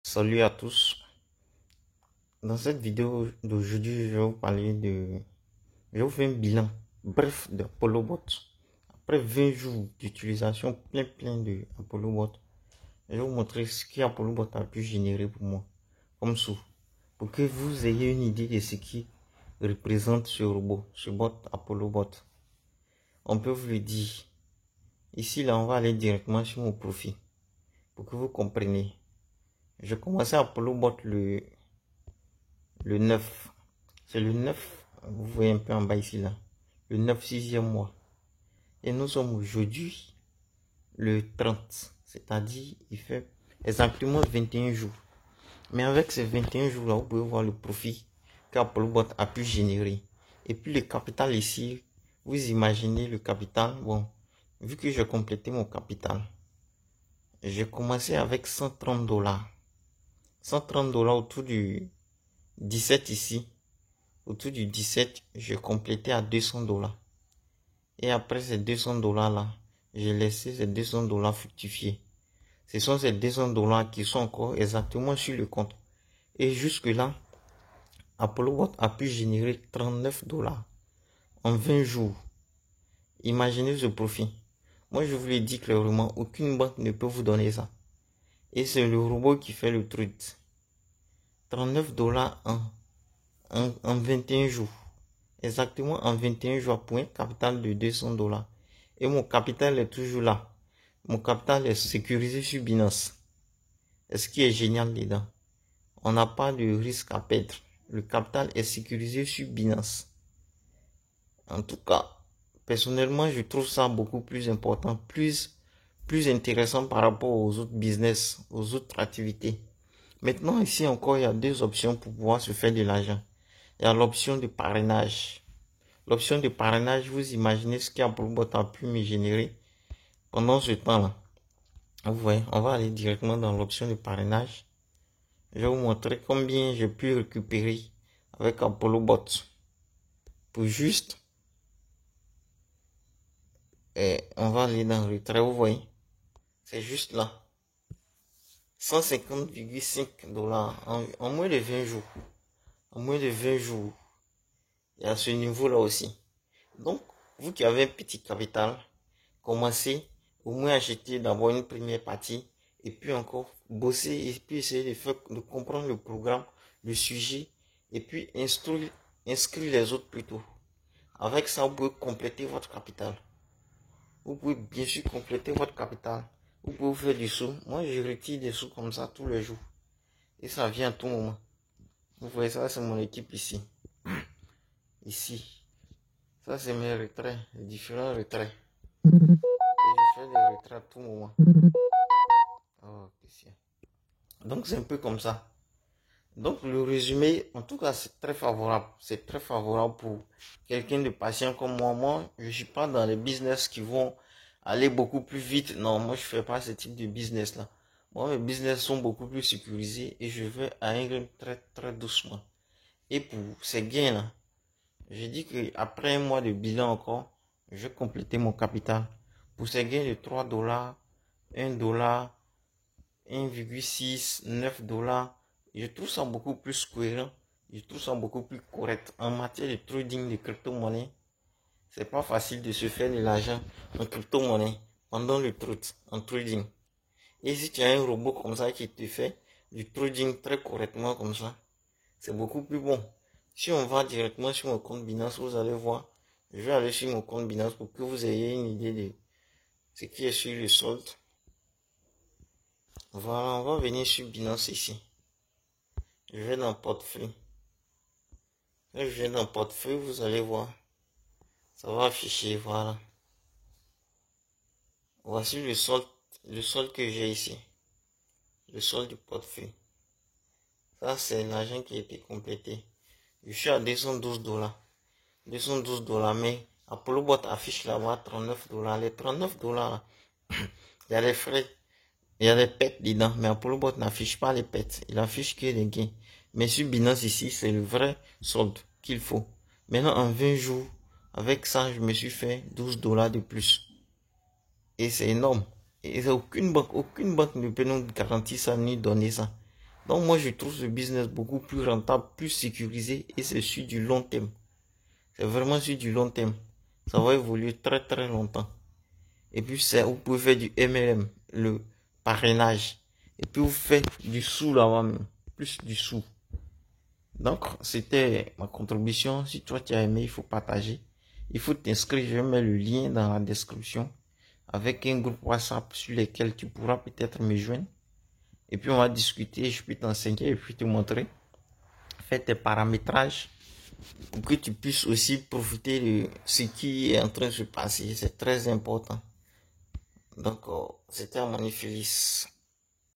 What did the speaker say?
Salut à tous. Dans cette vidéo d'aujourd'hui, je vais vous parler de... Je vais vous faire un bilan bref d'ApolloBot. Après 20 jours d'utilisation plein de ApolloBot, je vais vous montrer ce qu'ApolloBot a pu générer pour moi comme sous. Pour que vous ayez une idée de ce qui représente ce robot, ce bot ApolloBot. On peut vous le dire. Ici, là, on va aller directement sur mon profil pour que vous compreniez. Je commençais ApolloBot le 9. C'est le 9. Vous voyez un peu en bas ici là. Le 9 sixième mois. Et nous sommes aujourd'hui le 30. C'est-à-dire il fait exactement 21 jours. Mais avec ces 21 jours là, vous pouvez voir le profit qu'ApolloBot a pu générer. Et puis le capital ici, vous imaginez le capital. Bon, vu que j'ai complété mon capital, j'ai commencé avec 130 dollars. 130 dollars autour du 17 ici. Autour du 17, j'ai complété à 200 dollars. Et après ces 200 dollars là, j'ai laissé ces 200 dollars fructifier. Ce sont ces 200 dollars qui sont encore exactement sur le compte. Et jusque là, ApolloBot a pu générer 39 dollars en 20 jours. Imaginez ce profit. Moi, je vous l'ai dit clairement, aucune banque ne peut vous donner ça. Et c'est le robot qui fait le truc. 39 dollars en 21 jours. Exactement en 21 jours pour un capital de 200 dollars. Et mon capital est toujours là. Mon capital est sécurisé sur Binance. Et ce qui est génial dedans, on n'a pas de risque à perdre. Le capital est sécurisé sur Binance. En tout cas, personnellement, je trouve ça beaucoup plus important, plus intéressant par rapport aux autres business, aux autres activités. Maintenant, ici encore, il y a deux options pour pouvoir se faire de l'argent. Il y a l'option de parrainage. L'option de parrainage, vous imaginez ce qu'ApolloBot a pu me générer pendant ce temps-là. Vous voyez, on va aller directement dans l'option de parrainage. Je vais vous montrer combien j'ai pu récupérer avec ApolloBot. Pour juste, on va aller dans le retrait, vous voyez. C'est juste là. 150,5 dollars en moins de 20 jours. En moins de 20 jours. Et à ce niveau-là aussi. Donc, vous qui avez un petit capital, commencez au moins à acheter d'abord une première partie et puis encore bosser et puis essayer de comprendre le programme, le sujet et puis inscrire les autres plutôt. Avec ça, vous pouvez compléter votre capital. Vous pouvez bien sûr compléter votre capital. Vous pouvez faire du sous. Moi, je retire des sous comme ça tous les jours. Et ça vient à tout moment. Vous voyez ça, c'est mon équipe ici. Ici. Ça, c'est mes retraits, les différents retraits. Et je fais des retraits à tout moment. Oh, donc, c'est un peu comme ça. Donc, le résumé, en tout cas, c'est très favorable. C'est très favorable pour quelqu'un de patient comme moi. Moi, je ne suis pas dans les business qui vont aller beaucoup plus vite. Non, moi, je ne fais pas ce type de business-là. Moi, mes business sont beaucoup plus sécurisés et je vais à un rythme très doucement. Et pour ces gains-là, je dis qu'après un mois de bilan encore, je vais compléter mon capital. Pour ces gains de 3 dollars, 1 dollar, 1,6, 9 dollars, je trouve ça beaucoup plus cohérent. Je trouve ça beaucoup plus correct. En matière de trading de crypto-monnaie, c'est pas facile de se faire de l'argent en crypto-monnaie pendant le trade, en trading. Et si tu as un robot comme ça qui te fait du trading très correctement comme ça, c'est beaucoup plus bon. Si on va directement sur mon compte Binance, vous allez voir. Je vais aller sur mon compte Binance pour que vous ayez une idée de ce qui est sur le solde. Voilà, on va venir sur Binance ici. Je vais dans portefeuille. Quand je viens dans portefeuille, vous allez voir. Ça va afficher, voilà. Voici le solde que j'ai ici. Le solde du portefeuille. Ça, c'est l'argent qui a été complété. Je suis à 212 dollars. 212 dollars, mais ApolloBot affiche là-bas 39 dollars. Les 39 dollars, il y a les frais. Il y a des pertes dedans, mais ApolloBot n'affiche pas les pertes. Il affiche que les gains. Mais sur Binance ici, c'est le vrai solde qu'il faut. Maintenant, en 20 jours, avec ça, je me suis fait 12 dollars de plus. Et c'est énorme. Et aucune banque ne peut nous garantir ça ni donner ça. Donc moi, je trouve ce business beaucoup plus rentable, plus sécurisé et c'est sur du long terme. C'est vraiment sur du long terme. Ça va évoluer très très longtemps. Et puis, vous pouvez faire du MLM, le parrainage. Et puis, vous faites du sous là-bas même. Plus du sous. Donc, c'était ma contribution. Si toi, tu as aimé, il faut partager. Il faut t'inscrire. Je mets le lien dans la description avec un groupe WhatsApp sur lequel tu pourras peut-être me joindre. Et puis, on va discuter. Je peux t'enseigner et puis te montrer. Fais tes paramétrages pour que tu puisses aussi profiter de ce qui est en train de se passer. C'est très important. Donc, c'était à Manifélis.